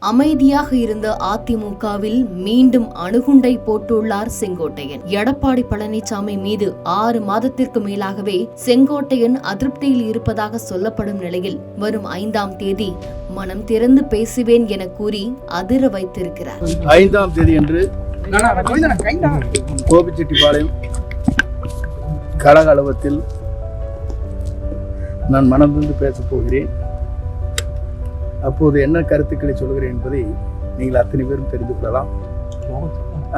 அமைதியாக இருந்த அதிமுகவில் மீண்டும் அணுகுண்டை போட்டுள்ளார் செங்கோட்டையன். எடப்பாடி பழனிசாமி மீது 6 மாதத்திற்கு மேலாகவே செங்கோட்டையன் அதிருப்தியில் இருப்பதாக சொல்லப்படும் நிலையில் வரும் 5ஆம் தேதி மனம் திறந்து பேசுவேன் என கூறி அதிர வைத்திருக்கிறார். 5ஆம் தேதி என்று கோபிச்செட்டிப்பாளையம் கழக அலுவலகத்தில் நான் மனதிலிருந்து பேசப் போகிறேன். அப்போது என்ன கருத்துக்களை சொல்கிறேன் என்பதை நீங்கள் அத்தனை பேரும் தெரிந்து கொள்ளலாம்.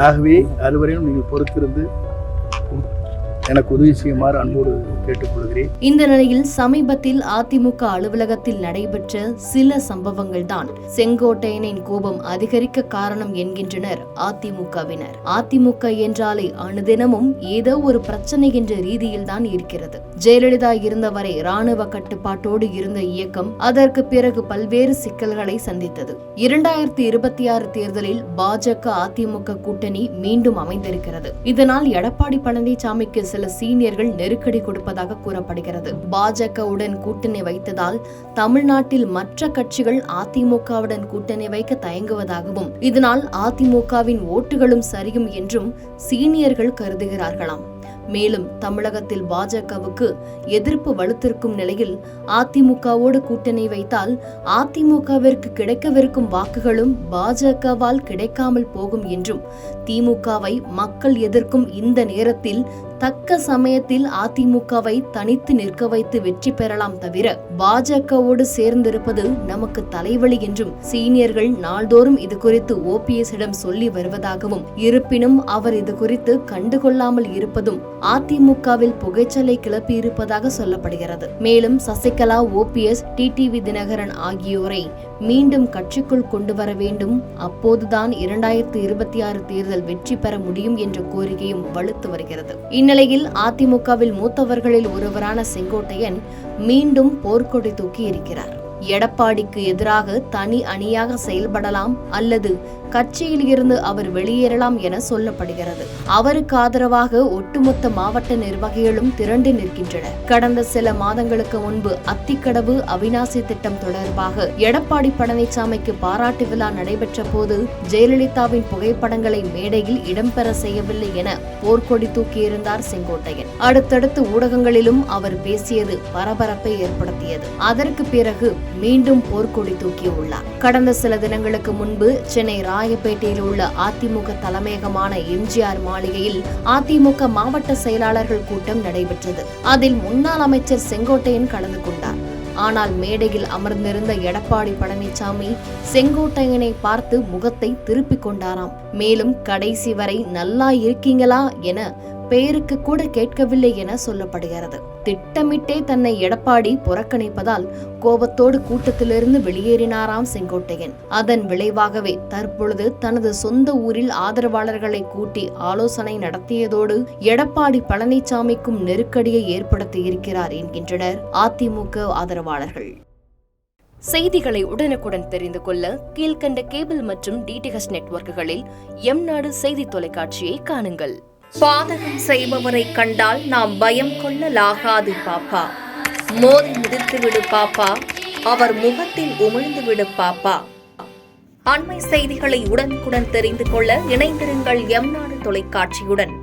ஆகவே அதுவரையும் நீங்கள் பொறுத்திருந்து எனக்கு உதவி செய்யுமாறு அன்போடு கேட்டுக்கொள்கிறேன். இந்த நிலையில் சமீபத்தில் அதிமுக அலுவலகத்தில் நடைபெற்ற சில சம்பவங்கள் தான் செங்கோட்டையனின் கோபம் அதிகரிக்க காரணம் என்கின்றனர் அதிமுகவினர். அதிமுக என்றாலே அனுதினமும் ஏதோ ஒரு பிரச்சனை என்ற ரீதியில் தான் இருக்கிறது. ஜெயலலிதா இருந்தவரை ராணுவ கட்டுப்பாட்டோடு இருந்த இயக்கம் அதற்கு பிறகு பல்வேறு சிக்கல்களை சந்தித்தது. 2026 தேர்தலில் பாஜக அதிமுக கூட்டணி மீண்டும் அமைந்திருக்கிறது. இதனால் எடப்பாடி பழனிசாமிக்கு சில சீனியர்கள் நெருக்கடி கொடுப்பதாக கூறப்படுகிறது. பாஜகவுடன் கூட்டணி வைத்ததால் தமிழ்நாட்டில் மற்ற கட்சிகள் அதிமுகவுடன் கூட்டணி வைக்க தயங்குவதாகவும் இதனால் அதிமுகவின் ஓட்டுகளும் சரியும் என்றும் சீனியர்கள் கருதுகிறார்களாம். மேலும் தமிழகத்தில் பாஜகவுக்கு எதிர்ப்பு வலுத்திருக்கும் நிலையில் அதிமுகவோடு கூட்டணி வைத்தால் அதிமுகவிற்கு கிடைக்கவிருக்கும் வாக்குகளும் பாஜகவால் கிடைக்காமல் போகும் என்றும் திமுகவை மக்கள் எதிர்க்கும் இந்த நேரத்தில் தக்க சமயத்தில் அதிமுகவை தனித்து நிற்க வைத்து வெற்றி பெறலாம் தவிர பாஜகவோடு சேர்ந்திருப்பது நமக்கு தலைவலி என்றும் சீனியர்கள் நாள்தோறும் இது குறித்து ஓபிஎஸ்ஸிடம் சொல்லி வருவதாகவும் இருப்பினும் அவர் இது குறித்து கண்டுகொள்ளாமல் இருப்பதும் அதிமுகவில் புகைச்சலை கிளப்பி இருப்பதாக சொல்லப்படுகிறது. மேலும் சசிகலா, ஓபிஎஸ், டிடிவி தினகரன் ஆகியோரை மீண்டும் கட்சிக்குள் கொண்டு வர வேண்டும். அப்போதுதான் 2026 தேர்தல் வெற்றி பெற முடியும் என்ற கோரிக்கையும் வலுத்து வருகிறது. இந்நிலையில் அதிமுகவில் மூத்தவர்களில் ஒருவரான செங்கோட்டையன் மீண்டும் போர்க்கொடி தூக்கி இருக்கிறார். எடப்பாடிக்கு எதிராக தனி அணியாக செயல்படலாம் அல்லது கட்சியில் இருந்து அவர் வெளியேறலாம் என சொல்லப்படுகிறது. அவருக்கு ஆதரவாக ஒட்டுமொத்த மாவட்ட நிர்வாகிகளும் திரண்டு நிற்கின்றனர். கடந்த சில மாதங்களுக்கு முன்பு அத்திக்கடவு அவிநாசி திட்டம் தொடர்பாக எடப்பாடி பழனிசாமிக்கு பாராட்டு விழா நடைபெற்ற போது ஜெயலலிதாவின் புகைப்படங்களை மேடையில் இடம்பெற செய்யவில்லை என போர்க்கொடி தூக்கியிருந்தார் செங்கோட்டையன். அடுத்தடுத்து ஊடகங்களிலும் அவர் பேசியது பரபரப்பை ஏற்படுத்தியது. அதற்கு பிறகு மீண்டும் போர்க்கொடி தூக்கியுள்ளார். கடந்த சில தினங்களுக்கு முன்பு சென்னை ராயப்பேட்டையில் உள்ள அதிமுக தலைமையகமான எம்ஜிஆர் மாளிகையில் அதிமுக மாவட்ட செயலாளர்கள் கூட்டம் நடைபெற்றது. அதில் முன்னாள் அமைச்சர் செங்கோட்டையன் கலந்து கொண்டார். ஆனால் மேடையில் அமர்ந்திருந்த எடப்பாடி பழனிசாமி செங்கோட்டையனை பார்த்து முகத்தை திருப்பிக் கொண்டாராம். மேலும் கடைசி வரை நல்லா இருக்கீங்களா என பெயருக்கு கூட கேட்கவில்லை என சொல்லப்படுகிறது. திட்டமிட்டே தன்னை எடப்பாடி புறக்கணிப்பதால் கோபத்தோடு கூட்டத்திலிருந்து வெளியேறினாராம் செங்கோட்டையன். அதன் விளைவாகவே தற்பொழுது தனது சொந்த ஊரில் ஆதரவாளர்களை கூட்டி ஆலோசனை நடத்தியதோடு எடப்பாடி பழனிசாமிக்கும் நெருக்கடியை ஏற்படுத்தி இருக்கிறார் என்கின்றனர் அதிமுக ஆதரவாளர்கள். செய்திகளை உடனுக்குடன் தெரிந்து கொள்ள கீழ்கண்ட கேபிள் மற்றும் டிடிஎச் நெட்வொர்க்குகளில் எம்நாடு செய்தி தொலைக்காட்சியை காணுங்கள். பாதகம் செய்பவரை கண்டால் நாம் பயம் கொள்ளலாகாது பாப்பா. மோதி மிதித்துவிடு பாப்பா, அவர் முகத்தில் உமிழ்ந்துவிடு பாப்பா. அண்மை செய்திகளை உடனுக்குடன் தெரிந்து கொள்ள இணைந்திருங்கள் எம்நாடு தொலைக்காட்சியுடன்.